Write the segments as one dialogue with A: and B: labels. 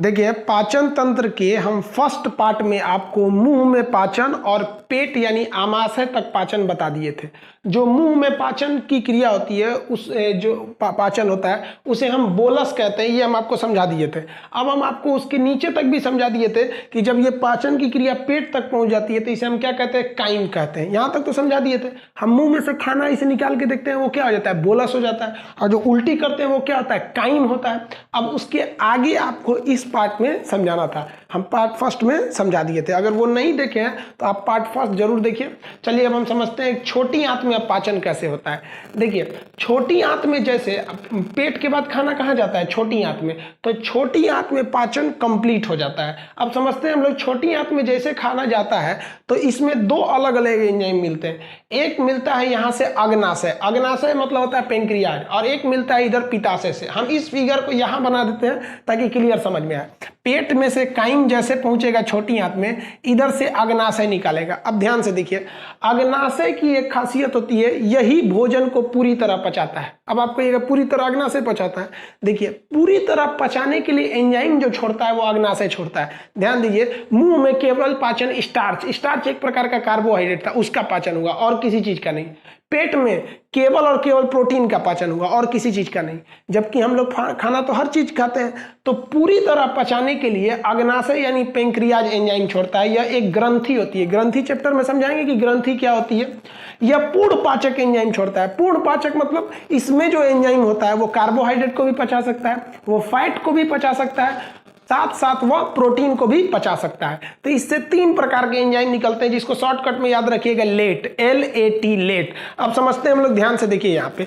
A: देखिए, पाचन तंत्र के हम फर्स्ट पार्ट में आपको मुंह में पाचन और पेट यानी आमाशय तक पाचन बता दिए थे। जो मुंह में पाचन की क्रिया होती है उस जो पाचन होता है उसे हम बोलस कहते हैं, ये हम आपको समझा दिए थे। अब हम आपको उसके नीचे तक भी समझा दिए थे कि जब ये पाचन की क्रिया पेट तक पहुंच जाती है तो इसे हम क्या कहते हैं, काइम कहते हैं। यहाँ तक तो समझा दिए थे। हम मुंह में से खाना इसे निकाल के देखते हैं, वो क्या हो जाता है, बोलस हो जाता है, और जो उल्टी करते हैं वो क्या होता है, काइम होता है। अब उसके आगे आपको इस पार्ट में समझाना था, हम पार्ट फर्स्ट में समझा दिए थे। अगर वो नहीं देखे हैं तो आप पार्ट फर्स्ट जरूर देखिए। चलिए अब हम समझते हैं छोटी आंत में पाचन कैसे होता है। देखिए, छोटी आंत में जैसे पेट के बाद खाना कहाँ जाता है, छोटी आंत में, तो छोटी आंत में पाचन कंप्लीट हो जाता है। अब समझते हैं हम लोग, छोटी आंत में जैसे खाना जाता है तो इसमें दो अलग अलग एंजाइम मिलते हैं। एक मिलता है यहाँ से अग्नाशय, अग्नाशय मतलब होता है पेंक्रियाज, और एक मिलता है इधर पित्ताशय से। हम इस फिगर को यहाँ बना देते हैं ताकि क्लियर समझ में आए। पेट में से काइम जैसे पहुंचेगा छोटी आंत में, इधर से अग्नाशय निकालेगा। अब ध्यान से देखिए, अग्नाशय की एक खासियत होती है, यही भोजन को पूरी तरह पचाता है। अब आपको ये पूरी तरह अग्नाशय पचाता है, देखिए पूरी तरह पचाने के लिए एंजाइम जो छोड़ता है वो अग्नाशय छोड़ता है। ध्यान दीजिए, मुंह में केवल पाचन स्टार्च, स्टार्च एक प्रकार का कार्बोहाइड्रेट था, उसका पाचन हुआ और किसी चीज का नहीं। पेट में केवल और केवल प्रोटीन का पाचन हुआ और किसी चीज का नहीं। जबकि हम लोग खाना तो हर चीज खाते हैं, तो पूरी तरह पचाने के लिए अग्नाशय यानी पेंक्रियाज एंजाइम छोड़ता है। यह एक ग्रंथि होती है, ग्रंथि चैप्टर में समझाएंगे कि ग्रंथि क्या होती है। यह पूर्ण पाचक एंजाइम छोड़ता है। पूर्ण पाचक मतलब इसमें जो एंजाइम होता है वो कार्बोहाइड्रेट को भी पचा सकता है, वो फैट को भी पचा सकता है, साथ साथ वह प्रोटीन को भी पचा सकता है। तो इससे तीन प्रकार के एंजाइम निकलते हैं, जिसको शॉर्टकट में याद रखिएगा, लेट, LAT, लेट। अब समझते हैं हम लोग, ध्यान से देखिए, यहाँ पे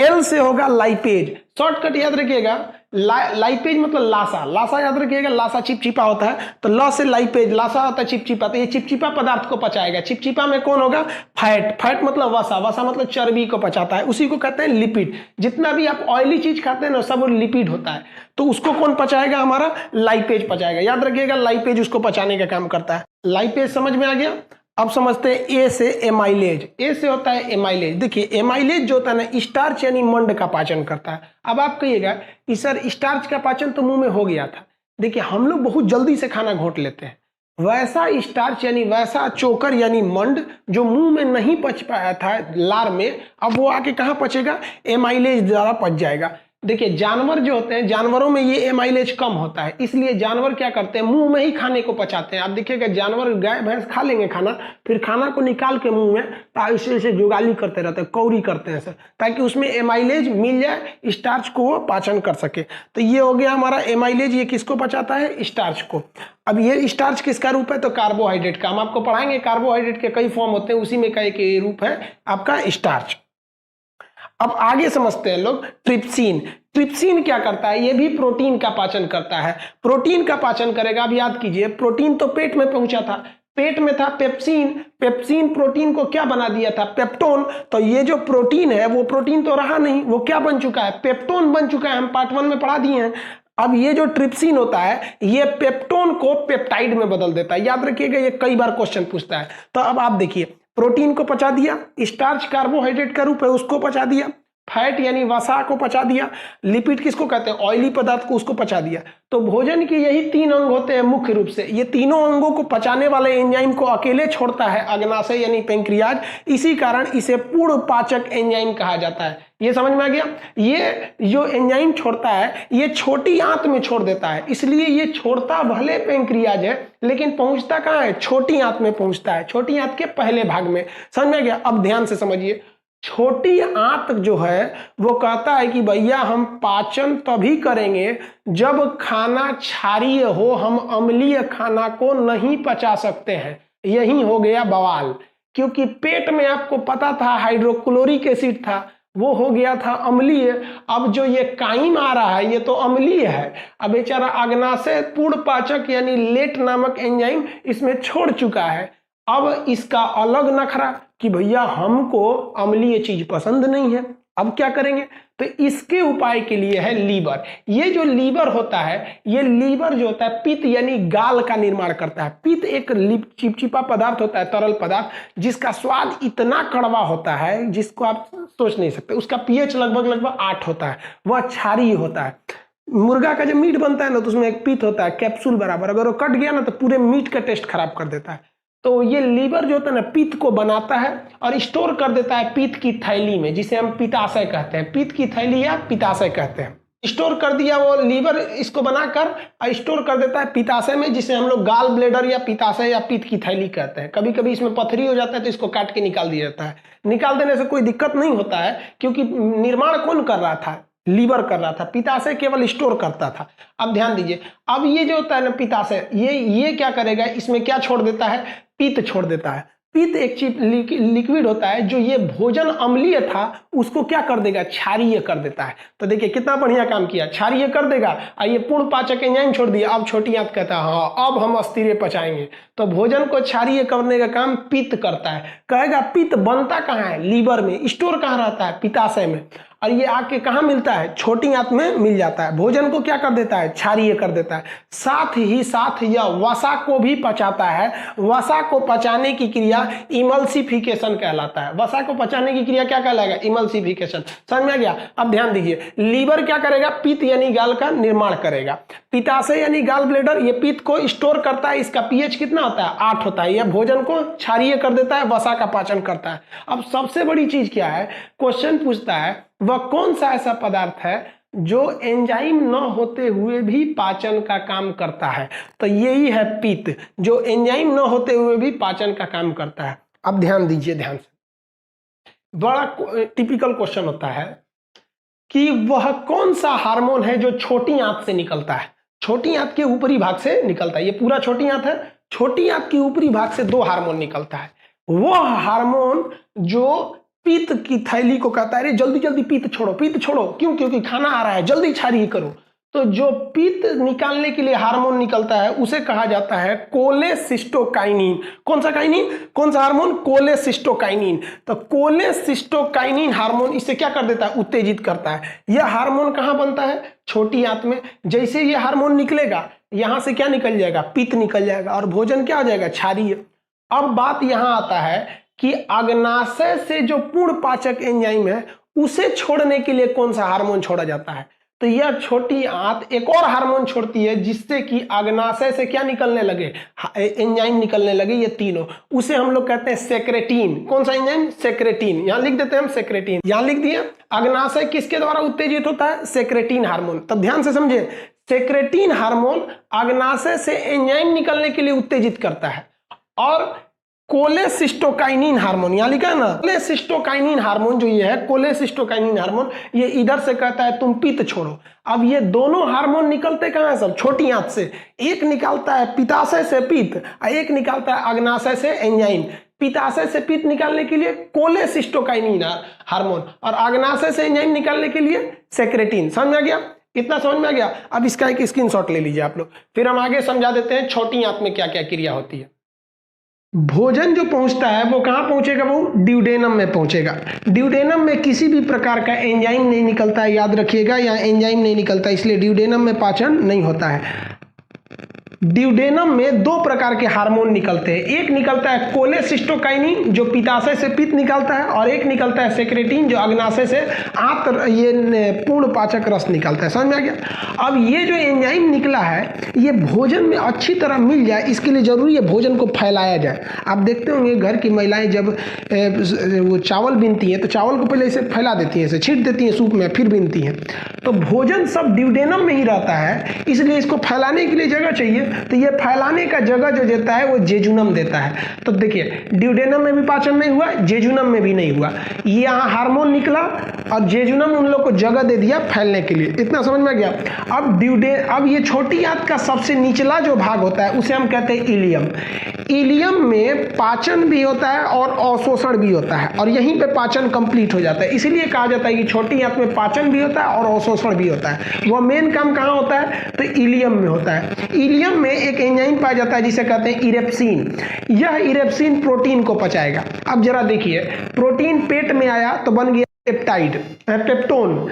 A: L से होगा लाइपेज, शॉर्टकट याद रखिएगा, लाइपेज मतलब लासा, लासा याद रखिएगा, लासा चिपचिपा होता है, तो ल से लाइपेज, लासा होता है चिपचिपा, तो ये चिपचिपा पदार्थ को पचाएगा। चिपचिपा में कौन होगा, फैट, फैट मतलब वसा, वसा मतलब चर्बी को पचाता है, उसी को कहते हैं लिपिड। जितना भी आप ऑयली चीज खाते हैं ना सब लिपिड होता है, तो उसको कौन पचाएगा, हमारा लाइपेज पचाएगा। याद रखिएगा, लाइपेज उसको पचाने का काम करता है। लाइपेज समझ में आ गया। अब समझते हैं ए से एमाइलेज, ए से होता है एमाइलेज। देखिए, एमाइलेज जो होता है ना, स्टार्च यानी मंड का पाचन करता है। अब आप कहिएगा कि सर स्टार्च का पाचन तो मुंह में हो गया था। देखिए, हम लोग बहुत जल्दी से खाना घोट लेते हैं, वैसा स्टार्च यानी वैसा चोकर यानी मंड जो मुंह में नहीं पच पाया था लार में, अब वो आके कहाँ पचेगा, एमाइलेज द्वारा पच जाएगा। देखिए, जानवर जो होते हैं, जानवरों में ये एमाइलेज कम होता है, इसलिए जानवर क्या करते हैं, मुंह में ही खाने को पचाते हैं। आप देखिएगा, जानवर गाय भैंस खा लेंगे खाना, फिर खाना को निकाल के मुंह में ऐसे जुगाली करते रहते हैं, कौरी करते हैं सर, ताकि उसमें एमाइलेज मिल जाए, स्टार्च को वो पाचन कर सके। तो ये हो गया हमारा एमाइलेज, ये किसको पचाता है, स्टार्च को। अब ये स्टार्च किसका रूप है, तो कार्बोहाइड्रेट का। हम आपको पढ़ाएंगे कार्बोहाइड्रेट के कई फॉर्म होते हैं, उसी में का एक रूप है आपका स्टार्च। अब आगे समझते हैं लोग ट्रिप्सिन। ट्रिप्सिन क्या करता है, ये भी प्रोटीन का पाचन करता है। प्रोटीन का पाचन करेगा। अब याद कीजिए, प्रोटीन तो पेट में पहुंचा था, पेट में था पेप्सिन, पेप्सिन प्रोटीन को क्या बना दिया था, पेप्टोन। तो ये जो प्रोटीन है वो प्रोटीन तो रहा नहीं, वो क्या बन चुका है, पेप्टोन बन चुका है। हम पार्ट 1 में पढ़ा दिए हैं। अब ये जो ट्रिप्सिन होता है ये पेप्टोन को पेप्टाइड में बदल देता है। याद रखिएगा, ये कई बार क्वेश्चन पूछता है। तो अब आप देखिए, प्रोटीन को पचा दिया, स्टार्च कार्बोहाइड्रेट का रूप है उसको पचा दिया, फैट यानी वसा को पचा दिया, लिपिड किसको कहते हैं, ऑयली पदार्थ को, उसको पचा दिया। तो भोजन के यही 3 अंग होते हैं मुख्य रूप से। ये तीनों अंगों को पचाने वाले एंजाइम को अकेले छोड़ता है अग्नाशय यानी पेंक्रियाज, इसी कारण इसे पूर्ण पाचक एंजाइम कहा जाता है। ये समझ में आ गया। ये जो एंजाइम छोड़ता है ये छोटी आंत में छोड़ देता है, इसलिए ये छोड़ता भले पेंक्रियाज है लेकिन पहुंचता कहाँ है, छोटी आंत में पहुंचता है, छोटी आंत के पहले भाग में। समझ में आ गया। अब ध्यान से समझिए, छोटी आंत जो है वो कहता है कि भैया हम पाचन तभी करेंगे जब खाना क्षारीय हो, हम अम्लीय खाना को नहीं पचा सकते हैं। यही हो गया बवाल, क्योंकि पेट में आपको पता था हाइड्रोक्लोरिक एसिड था, वो हो गया था अम्लीय। अब जो ये काइम आ रहा है ये तो अम्लीय है। अब बेचारा अग्नाशय पूर्ण पाचक यानी लेट नामक एंजाइम इसमें छोड़ चुका है। अब इसका अलग नखरा कि भैया हमको अम्लीय चीज पसंद नहीं है, अब क्या करेंगे, तो इसके उपाय के लिए है लीवर। ये जो लीवर होता है, ये लीवर जो होता है पित्त यानी गाल का निर्माण करता है। पित्त एक चिपचिपा पदार्थ होता है, तरल पदार्थ, जिसका स्वाद इतना कड़वा होता है जिसको आप सोच नहीं सकते। उसका पीएच लगभग 8 होता है, वह क्षारीय होता है। मुर्गा का जब मीट बनता है ना तो उसमें एक पीत होता है कैप्सूल बराबर, अगर वो कट गया ना तो पूरे मीट का टेस्ट खराब कर देता है। तो ये लीवर जो होता है ना पीत को बनाता है और स्टोर कर देता है पीत की थैली में, जिसे हम पित्ताशय कहते हैं। पीत की थैली या पित्ताशय कहते हैं। स्टोर कर दिया वो लीवर, इसको बनाकर स्टोर कर देता है पित्ताशय में, जिसे हम लोग गाल ब्लेडर या पित्ताशय या पीत की थैली कहते हैं। कभी कभी इसमें पथरी हो जाता है तो इसको काट के निकाल दिया जाता है। निकाल देने से कोई दिक्कत नहीं होता है, क्योंकि निर्माण कौन कर रहा था? लीवर कर रहा था, पित्ताशय केवल स्टोर करता था। अब ध्यान दीजिए, अब ये जो होता है ना पित्ताशय, ये क्या करेगा, इसमें क्या छोड़ देता है? पीत छोड़ देता है। पीत एक चीज लिक्विड होता है जो ये भोजन अम्लीय था उसको क्या कर देगा? क्षारीय कर देता है। तो देखिए कितना बढ़िया काम किया, क्षारीय कर देगा। और ये पूर्ण पाचक एंजाइम छोड़ दिया। अब छोटी आंत कहता है हाँ अब हम अस्थिर पचाएंगे। तो भोजन को क्षारीय करने का काम पित्त करता है। कहेगा पित्त बनता कहाँ है? लीवर में। स्टोर कहाँ रहता है? पित्ताशय में। और ये आके कहाँ मिलता है? छोटी आंत में मिल जाता है। भोजन को क्या कर देता है? क्षारीय कर देता है। साथ ही साथ यह वसा को भी पचाता है। वसा को पचाने की क्रिया इमल्सिफिकेशन कहलाता है। वसा को पचाने की क्रिया क्या कहलाएगा? इमल्सिफिकेशन। समझ में आ गया? अब ध्यान दीजिए, लीवर क्या करेगा? पित्त यानी गाल का निर्माण करेगा। पित्ताशय यानी गाल ब्लेडर ये पित्त को स्टोर करता है। इसका पीएच कितना होता है? 8 होता है। यह भोजन को क्षारीय कर देता है, वसा का पाचन करता है। अब सबसे बड़ी चीज क्या है? क्वेश्चन पूछता है वह कौन सा ऐसा पदार्थ है जो एंजाइम न होते हुए भी पाचन का काम करता है? तो यही है पित्त, जो एंजाइम न होते हुए भी पाचन का काम करता है। अब ध्यान दीजिए, ध्यान से, बड़ा टिपिकल क्वेश्चन होता है कि वह कौन सा हार्मोन है जो छोटी आंत से निकलता है? छोटी आंत के ऊपरी भाग से निकलता है। ये पूरा छोटी आंत है। छोटी आंत के ऊपरी भाग से 2 हार्मोन निकलता है। वह हार्मोन जो पित्त की थैली को कहता है अरे जल्दी जल्दी पित्त छोड़ो, पित्त छोड़ो। क्यों? क्योंकि खाना आ रहा है, जल्दी क्षारीय करो। तो जो पित्त निकालने के लिए हार्मोन निकलता है उसे कहा जाता है कोलेसिस्टोकाइनिन। कौन सा काइनिन? कौन सा हार्मोन? कोलेसिस्टोकाइनिन। तो कोलेसिस्टोकाइनिन हार्मोन इसे क्या कर देता है? उत्तेजित करता है। यह हार्मोन कहां बनता है? छोटी आंत में। जैसे ये हार्मोन निकलेगा यहां से क्या निकल जाएगा? पित्त निकल जाएगा और भोजन क्या हो जाएगा? क्षारीय। अब बात यहां आता है कि अग्नाशय से जो पूर्ण पाचक एंजाइम है उसे छोड़ने के लिए कौन सा हार्मोन छोड़ा जाता है? तो यह छोटी आंत एक और हार्मोन छोड़ती है जिससे कि अग्नाशय से क्या निकलने लगे? एंजाइम निकलने लगे। ये तीनों, उसे हम लोग कहते हैं सेक्रेटिन। कौन सा एंजाइम? सेक्रेटिन। यहां लिख देते हैं हम सेक्रेटिन। यहां लिख दिए। अग्नाशय किसके द्वारा उत्तेजित होता है? Secretin hormone. तब ध्यान से समझे, सेक्रेटिन हार्मोन अग्नाशय से एंजाइम निकलने के लिए उत्तेजित करता है। और कोलेसिस्टोकाइनिन हार्मोन यहां लिखा है ना, कोलेसिस्टोकाइनिन हार्मोन जो ये है, कोलेसिस्टोकाइनिन हार्मोन, ये इधर से कहता है तुम पित्त छोड़ो। अब ये दोनों हार्मोन निकलते कहां है? सब छोटी आंत से। एक निकालता है पित्ताशय से पित्त और एक निकालता है अग्नाशय से एंजाइम। पित्ताशय से पित्त निकालने के लिए कोलेसिस्टोकाइनिन हार्मोन और अग्नाशय से एंजाइम निकालने के लिए सेक्रेटिन। समझ में आ गया? इतना समझ में आ गया? अब इसका एक स्क्रीनशॉट ले लीजिए आप लोग, फिर हम आगे समझा देते हैं छोटी आंत में क्या क्या क्रिया होती है। भोजन जो पहुंचता है वो कहां पहुंचेगा? वो ड्यूडेनम में पहुंचेगा। ड्यूडेनम में किसी भी प्रकार का एंजाइम नहीं निकलता है, याद रखिएगा, या एंजाइम नहीं निकलता, इसलिए ड्यूडेनम में पाचन नहीं होता है। ड्यूडेनम में 2 प्रकार के हार्मोन निकलते हैं। एक निकलता है कोलेसिस्टोकाइनिन जो पित्ताशय से पित्त निकालता है और एक निकलता है सेक्रेटिन जो अग्नाशय से ये पूर्ण पाचक रस निकलता है। समझ में आ गया? अब ये जो एंजाइम निकला है ये भोजन में अच्छी तरह मिल जाए इसके लिए जरूरी है भोजन को फैलाया जाए। आप देखते होंगे घर की महिलाएं जब वो चावल बीनती हैं तो चावल को पहले इसे फैला देती हैं, इसे छींट देती हैं सूप में, फिर बीनती हैं। तो भोजन सब ड्यूडेनम में ही रहता है, इसलिए इसको फैलाने के लिए जगह चाहिए। तो ये फैलाने का जगह जो देता है वो जेजुनम देता है। तो देखिए ड्यूडेनम में भी पाचन नहीं हुआ, जेजुनम में भी नहीं हुआ। ये यहाँ हार्मोन निकला और जेजुनम उन लोग को जगह दे दिया फैलने के लिए। इतना समझ में आ गया? अब ये छोटी आंत का सबसे निचला जो भाग होता है उसे हम कहते हैं इलियम। इलियम में पाचन भी होता है और अवशोषण भी होता है और यहीं पे पाचन कंप्लीट हो जाता है। इसीलिए कहा जाता है कि छोटी आंत में पाचन भी होता है और अवशोषण भी होता है। वह मेन काम कहाँ होता है? तो इलियम में होता है। इलियम में एक एंजाइम पाया जाता है जिसे कहते हैं इरेप्सिन। यह इरेप्सिन प्रोटीन को पचाएगा। अब जरा देखिए, प्रोटीन पेट में आया तो बन गया पेप्टाइड, पेप्टोन।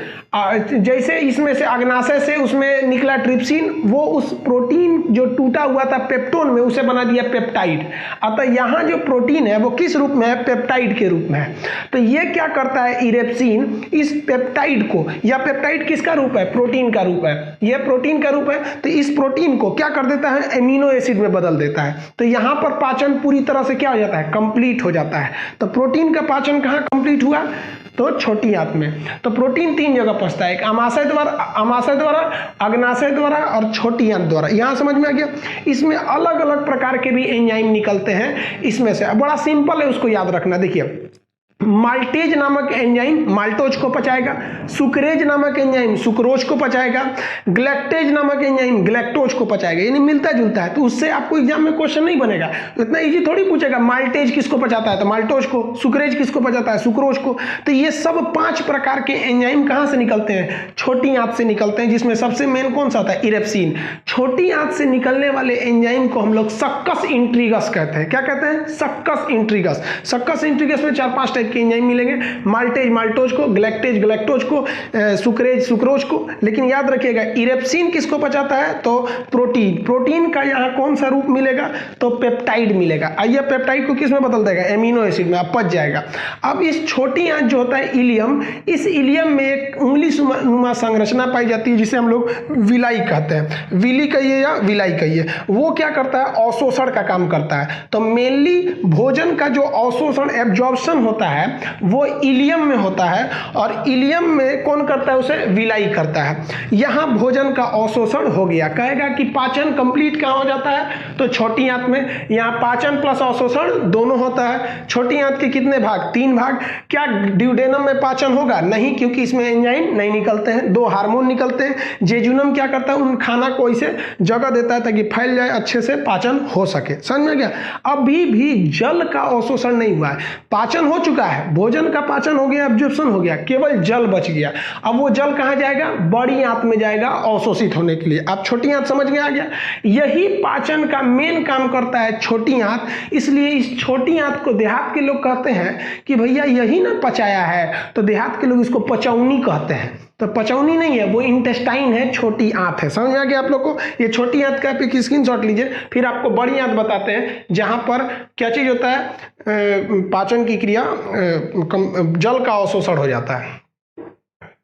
A: जैसे इसमें से अग्नाशय से उसमें निकला ट्रिप्सिन, वो उस प्रोटीन जो टूटा हुआ था पेप्टोन में, उसे बना दिया पेप्टाइड। अतः यहाँ जो प्रोटीन है वो किस रूप में है? पेप्टाइड के रूप में है। तो ये क्या करता है? इरेप्सिन इस पेप्टाइड को, या पेप्टाइड किसका रूप है? प्रोटीन का रूप है, यह प्रोटीन का रूप है। तो इस प्रोटीन को क्या कर देता है? एमिनो एसिड में बदल देता है। तो यहाँ पर पाचन पूरी तरह से क्या हो जाता है? कंप्लीट हो जाता है। तो प्रोटीन का पाचन कहाँ कंप्लीट हुआ? तो छोटी आंत में। तो प्रोटीन 3 जगह पहुंचता है, एक आमाशय द्वारा, अग्नाशय द्वारा और छोटी आंत द्वारा। यहां समझ में आ गया? इसमें अलग अलग प्रकार के भी एंजाइम निकलते हैं इसमें से। बड़ा सिंपल है, उसको याद रखना। देखिए, माल्टेज नामक एंजाइम माल्टोज को पचाएगा, सुक्रेज नामक एंजाइम सुक्रोज को पचाएगा, ग्लैक्टेज नामक एंजाइम ग्लैक्टोज को पचाएगा। यानी मिलता जुलता है। तो उससे आपको एग्जाम में क्वेश्चन नहीं बनेगा, इतना इजी थोड़ी पूछेगा माल्टेज किसको पचाता है तो माल्टोज को, सुक्रेज किसको पचाता है? सुक्रोज को। तो ये सब 5 प्रकार के एंजाइम कहां से निकलते हैं? छोटी आंत से निकलते हैं, जिसमें सबसे मेन कौन सा होता है? इरेप्सिन। छोटी आंत से निकलने वाले एंजाइम को हम लोग सक्कस इंट्रीगस कहते हैं। क्या कहते हैं? सक्कस इंट्रीगस। सक्कस इंट्रीगस में 4-5 टाइप के एंजाइम मिलेंगे। माल्टेज माल्टोज को, ग्लैक्टेज ग्लैक्टोज को, सुक्रेज सुक्रोज को। लेकिन याद रखिएगा, इरेप्सिन किसको पचाता है? तो प्रोटीन। प्रोटीन का यहाँ कौन सा रूप मिलेगा? तो पेप्टाइड मिलेगा। आइए, पेप्टाइड को किस में बदल देगा? एमिनो एसिड में, अब पच जाएगा। अब इस छोटी आंत जो होता है इलियम, इस इलियम में एक उंगली नुमा संरचना पाई जाती है, जिसे हम लोग विलाई कहते हैं। विली कहिए या विलाई कहिए। वो क्या करता है? अवशोषण का काम करता है। तो मेनली भोजन का जो अवशोषण, एब्जॉर्प्शन होता है, वो इलियम में होता है, और इलियम में कौन करता है? उसे विलाई करता है। यहां भोजन का अवशोषण हो गया। कहेगा कि पाचन कंप्लीट कहां हो जाता है? तो छोटी आंत में। यहां पाचन प्लस अवशोषण दोनों होता है। छोटी आंत के कितने भाग? 3 भाग। क्या ड्यूडेनम में पाचन होगा? नहीं, क्योंकि इसमें एंजाइम नहीं निकलते हैं, 2 हार्मोन निकलते हैं। जेजुनम क्या करता है? उन खाना को इसे जगह देता है ताकि फैल जाए, अच्छे से पाचन हो सके। समझ में गया? अभी भी जल का अवशोषण नहीं हुआ है। पाचन हो चुका है, भोजन का पाचन हो गया, एब्जॉर्प्शन हो गया, केवल जल बच गया। अब वो जल कहां जाएगा? बड़ी आंत में जाएगा अवशोषित होने के लिए। अब छोटी आंत समझ में आ गया? यही पाचन का मेन काम करता है छोटी आंत। इसलिए इस छोटी आंत को देहात के लोग कहते हैं कि भैया यही ना पचाया है, तो देहात के लोग इसको पचौनी कहते हैं। तो पचौनी नहीं है, वो इंटेस्टाइन है, छोटी आंत है। समझ में आ गया आप लोग को? ये छोटी आंत का आप स्क्रीनशॉट लीजिए, फिर आपको बड़ी आंत बताते हैं, जहां पर क्या चीज होता है? पाचन की क्रिया, जल का अवशोषण हो जाता है।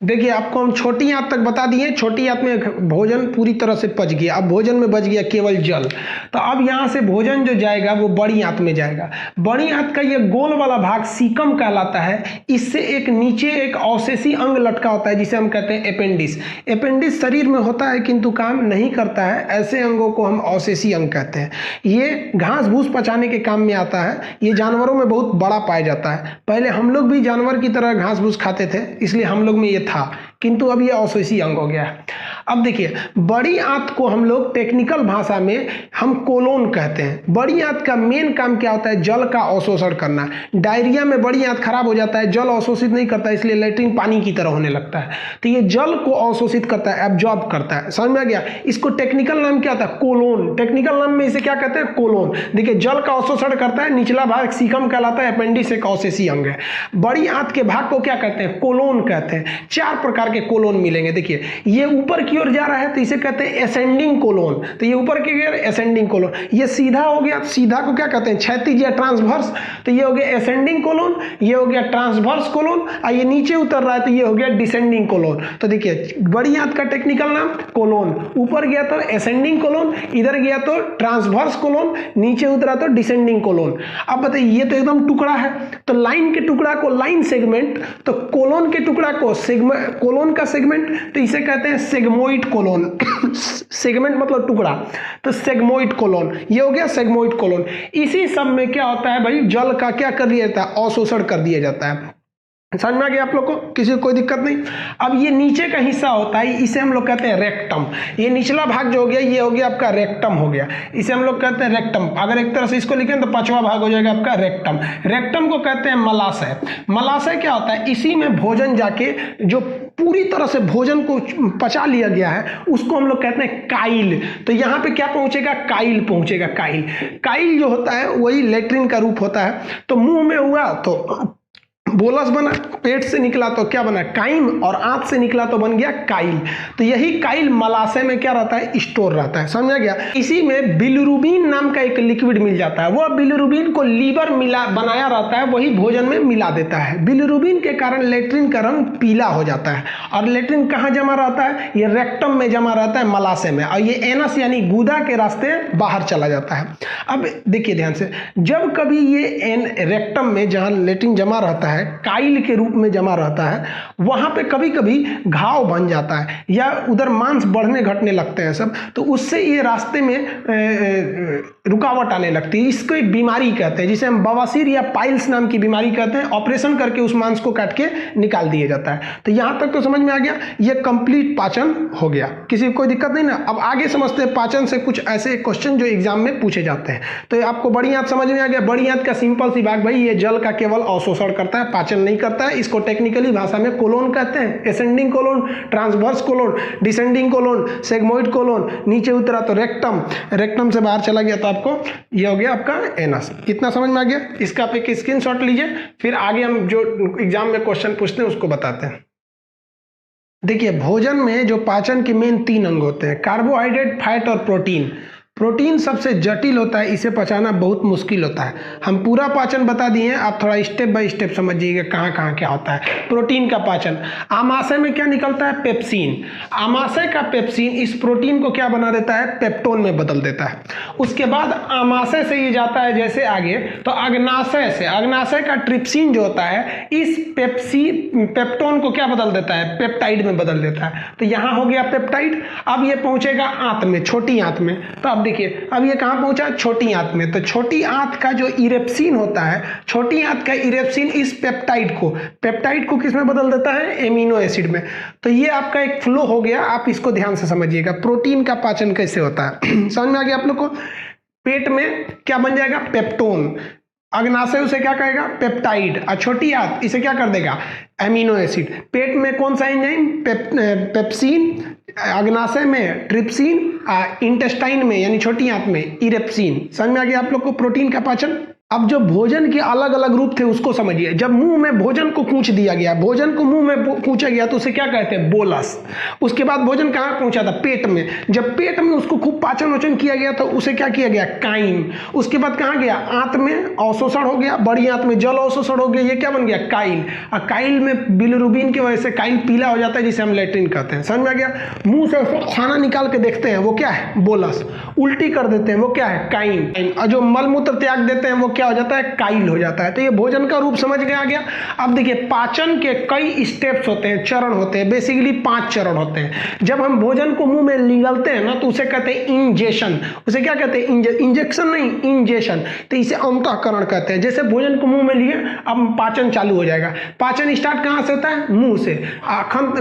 A: देखिए, आपको हम छोटी आंत तक बता दिए। छोटी आंत में भोजन पूरी तरह से पच गया, अब भोजन में बच गया केवल जल। तो अब यहाँ से भोजन जो जाएगा वो बड़ी आंत में जाएगा। बड़ी आंत का ये गोल वाला भाग सीकम कहलाता है। इससे एक नीचे एक अवशेषी अंग लटका होता है, जिसे हम कहते हैं अपेंडिस। अपेंडिस शरीर में होता है किंतु काम नहीं करता है, ऐसे अंगों को हम अवशेषी अंग कहते हैं। ये घास भूस पचाने के काम में आता है। ये जानवरों में बहुत बड़ा पाया जाता है। पहले हम लोग भी जानवर की तरह घास भूस खाते थे, इसलिए हम लोग में ये था, किंतु अब ये अवशेषी अंग हो गया है। अब देखिए, बड़ी आंत को हम लोग टेक्निकल भाषा में हम कोलोन कहते हैं। बड़ी आंत का मेन काम क्या होता है? जल का अवशोषण करना। डायरिया में बड़ी आंत खराब हो जाता है, जल अवशोषित नहीं करता, इसलिए लेट्रिन पानी की तरह होने लगता है। तो ये जल को अवशोषित करता है, एब्जॉर्ब करता है। समझ में आ गया? इसको टेक्निकल नाम क्या होता है? कोलोन। टेक्निकल नाम में इसे क्या कहते हैं? कोलोन। देखिए, जल का अवशोषण करता है, निचला भाग सीकम कहलाता है, अपेंडिस एक अवशेषी अंग है। बड़ी आंत के भाग को क्या कहते हैं? कोलोन कहते हैं। 4 प्रकार के कोलोन मिलेंगे। देखिए, ये ऊपर की ओर जा रहा है तो इसे कहते हैं एसेंडिंग कोलोन। तो ये ऊपर की ओर एसेंडिंग कोलोन। ये सीधा हो गया, सीधा को क्या कहते हैं? क्षैतिज या ट्रांसवर्स। तो ये हो गया एसेंडिंग कोलोन, ये हो गया ट्रांसवर्स कोलोन, और ये नीचे उतर रहा है तो ये हो गया डिसेंडिंग कोलोन। तो देखिए, बड़ी आंत का टेक्निकल नाम कोलोन। ऊपर गया तो एसेंडिंग कोलोन, इधर गया तो ट्रांसवर्स कोलोन, नीचे उतरा तो डिसेंडिंग कोलोन। अब बताइए, ये तो एकदम टुकड़ा है, तो लाइन के टुकड़ा को लाइन सेगमेंट, तो कोलोन के टुकड़ा को सेगमेंट, कोलोन का सेगमेंट, तो इसे कहते हैं सेगमोइड कोलोन। सेगमेंट मतलब टुकड़ा, तो सेगमोइड कोलोन, ये हो गया सेगमोइड कोलोन। इसी सब में क्या होता है भाई? जल का क्या कर दिया जाता है? अवशोषण कर दिया जाता है। समझ में आ गया आप लोग को? किसी को कोई दिक्कत नहीं? अब ये नीचे का हिस्सा होता है, इसे हम लोग कहते हैं रेक्टम। ये निचला भाग जो हो गया, ये हो गया आपका रेक्टम हो गया, इसे हम लोग कहते हैं रेक्टम। अगर एक तरह से इसको लिखें तो 5वां भाग हो जाएगा आपका रेक्टम। रेक्टम को कहते हैं मलाशय। मलाशय क्या होता है? इसी में भोजन जाके जो पूरी तरह से भोजन को पचा लिया गया है, उसको हम लोग कहते हैं काइल। तो यहाँ पे क्या पहुंचेगा? काइल पहुंचेगा। काइल, काइल जो होता है वही लेट्रिन का रूप होता है। तो मुंह में हुआ तो बोलस बना, पेट से निकला तो क्या बना काइम, और आंत से निकला तो बन गया काइल। तो यही काइल मलाशय में क्या रहता है, स्टोर रहता है, समझ गया। इसी में बिलिरुबिन नाम का एक लिक्विड मिल जाता है, वह बिलिरुबिन को लीवर मिला बनाया रहता है, वही भोजन में मिला देता है। बिलिरुबिन के कारण लेट्रिन का रंग पीला हो जाता है, और लेट्रिन कहाँ जमा रहता है, ये रेक्टम में जमा रहता है, मलाशय में, और ये एनस यानी गुदा के रास्ते बाहर चला जाता है। अब देखिए ध्यान से, जब कभी ये रेक्टम में जहाँ लेट्रिन जमा रहता है, काइल के रूप में जमा रहता है, वहां पे कभी कभी घाव बन जाता है या उधर मांस बढ़ने घटने लगते हैं सब, तो उससे ये रास्ते में रुकावट आने लगती है। इसको एक बीमारी कहते हैं, जिसे हम बवासीर या पाइल्स नाम की बीमारी कहते हैं। ऑपरेशन करके उस मांस को काट के निकाल दिया जाता है। तो यहां तक तो समझ में आ गया, ये कंप्लीट पाचन हो गया, किसी को कोई दिक्कत नहीं ना। अब आगे समझते हैं पाचन से कुछ ऐसे क्वेश्चन जो एग्जाम में पूछे जाते हैं। तो आपको बड़ी आंत समझ में आ गया। बड़ी आंत का सिंपल सी बात भाई, ये जल का केवल अवशोषण करता है, पाचन नहीं करता है। इसको टेक्निकली भाषा में कोलोन कहते हैं, ascending colon, transverse colon, descending colon, sigmoid colon. नीचे उतरा तो रेक्टम, रेक्टम से बाहर चला गया तो आपको ये हो गया आपका एनस। इतना समझ में आ गया। इसका आप एक स्क्रीनशॉट लीजिए, फिर आगे हम जो एग्जाम में क्वेश्चन पूछते हैं उसको बताते हैं। देखिए, भोजन में जो पाचन के मेन 3 अंग होते हैं, कार्बोहाइड्रेट, फैट और प्रोटीन। प्रोटीन सबसे जटिल होता है, इसे पचाना बहुत मुश्किल होता है। हम पूरा पाचन बता दिए हैं, आप थोड़ा स्टेप बाय स्टेप समझिएगा कहाँ कहाँ क्या होता है। प्रोटीन का पाचन, आमाशय में क्या निकलता है, पेप्सिन। आमाशय का पेप्सिन इस प्रोटीन को क्या बना देता है, पेप्टोन में बदल देता है। उसके बाद आमाशय से ये जाता है जैसे आगे, तो अग्नाशय से, अग्नाशय का ट्रिप्सिन जो होता है इस पेप्टोन को क्या बदल देता है, पेप्टाइड में बदल देता है। तो यहाँ हो गया पेप्टाइड। अब ये पहुंचेगा आंत में, छोटी आंत में। तो अब देखिए, अब ये कहां पहुंचा, छोटी आंत में। तो छोटी आंत का जो इरेप्सिन होता है, छोटी आंत का इरेप्सिन इस पेप्टाइड को किस में बदल देता है, एमिनो एसिड में। तो ये आपका एक फ्लो हो गया, आप इसको ध्यान से समझिएगा। प्रोटीन का पाचन कैसे होता है समझ में आ गया आप लोग को। पेट में क्या बन जाएगा, पेप्टोन। अग्नाशय उसे क्या कहेगा, पेप्टाइड। और छोटी आंत इसे क्या कर देगा, एमिनो एसिड। पेट में कौन सा एंजाइम, पेप्सिन। अग्नाशय में ट्रिप्सिन, इंटेस्टाइन में यानी छोटी आंत में इरेप्सिन। समझ में आ गया आप लोग को प्रोटीन का पाचन। अब जो भोजन के अलग अलग रूप थे उसको समझिए। जब मुंह में भोजन को कूच दिया गया, भोजन को मुंह में कूचा गया तो उसे क्या कहते हैं, बोलस। उसके बाद भोजन कहाँ पहुंचा था, पेट में। जब पेट में उसको खूब पाचन वाचन किया गया तो उसे क्या किया गया, काइम। उसके बाद कहाँ गया, आंत में अवशोषण हो गया, बड़ी आंत में जल अवशोषण हो गया, ये क्या बन गया, काइल। और काइल में बिलिरुबिन की वजह से काइल पीला हो जाता है, जिसे हम लेट्रिन कहते हैं। समझ में आ गया। मुंह से खाना निकाल के देखते हैं वो क्या है, बोलस। उल्टी कर देते हैं वो क्या है, काइम। और जो मलमूत्र त्याग देते हैं वो क्या हो जाता है, काइल हो जाता है। तो ये भोजन का रूप समझ में आ गया। अब देखिए, पाचन के कई स्टेप्स होते हैं, चरण होते हैं। बेसिकली 5 चरण होते हैं। जब हम भोजन को मुंह में निगलते हैं ना, तो उसे कहते हैं इंजेशन। उसे क्या कहते हैं, इंजेक्शन नहीं, इंजेशन। तो इसे अंतःकरण कहते हैं। जैसे भोजन को मुंह में लिए, अब पाचन चालू हो जाएगा। पाचन स्टार्ट कहाँ से होता है, मुंह से।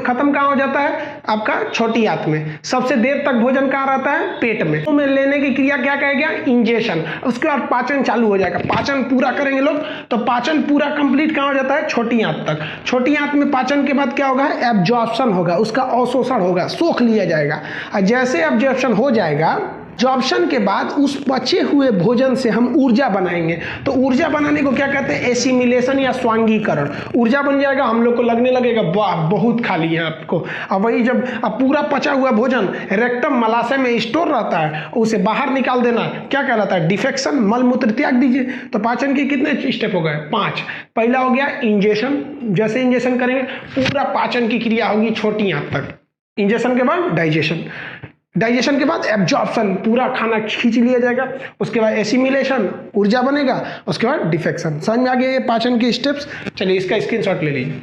A: खत्म कहाँ हो जाता है, आपका छोटी आंत में। सबसे देर तक भोजन कहाँ रहता है, पेट में। मुंह में लेने की क्रिया क्या कहा गया, इंजेशन। उसके बाद पाचन चालू हो जाएगा। पाचन पूरा करेंगे लोग तो पाचन पूरा कंप्लीट कहां हो जाता है, छोटी आंत तक। छोटी आंत में पाचन के बाद क्या होगा, एब्जॉर्प्शन होगा, उसका अवशोषण होगा, सोख लिया जाएगा। और जैसे एब्जॉर्प्शन हो जाएगा, एब्जॉर्प्शन के बाद उस बचे हुए भोजन से हम ऊर्जा बनाएंगे। तो ऊर्जा बनाने को क्या कहते हैं, एसिमिलेशन या स्वांगीकरण। ऊर्जा बन जाएगा, हम लोग को लगने लगेगा वाह बहुत खा लिया आपको। अब वही जब अब पूरा पचा हुआ भोजन रेक्टम मलाशय में स्टोर रहता है, उसे बाहर निकाल देना क्या कहलाता है, डिफेक्शन। मलमूत्र त्याग दीजिए। तो पाचन के कितने स्टेप हो गए, 5। पहला हो गया इंजेशन। जैसे इंजेशन करेंगे पूरा पाचन की क्रिया होगी छोटी आंत तक। इंजेशन के बाद डाइजेशन, डाइजेशन के बाद एब्जॉर्प्शन, पूरा खाना खींच लिया जाएगा। उसके बाद एसिमिलेशन, ऊर्जा बनेगा। उसके बाद डिफेक्शन। समझ में आ गया ये पाचन के स्टेप्स। चलिए इसका स्क्रीनशॉट ले लीजिए।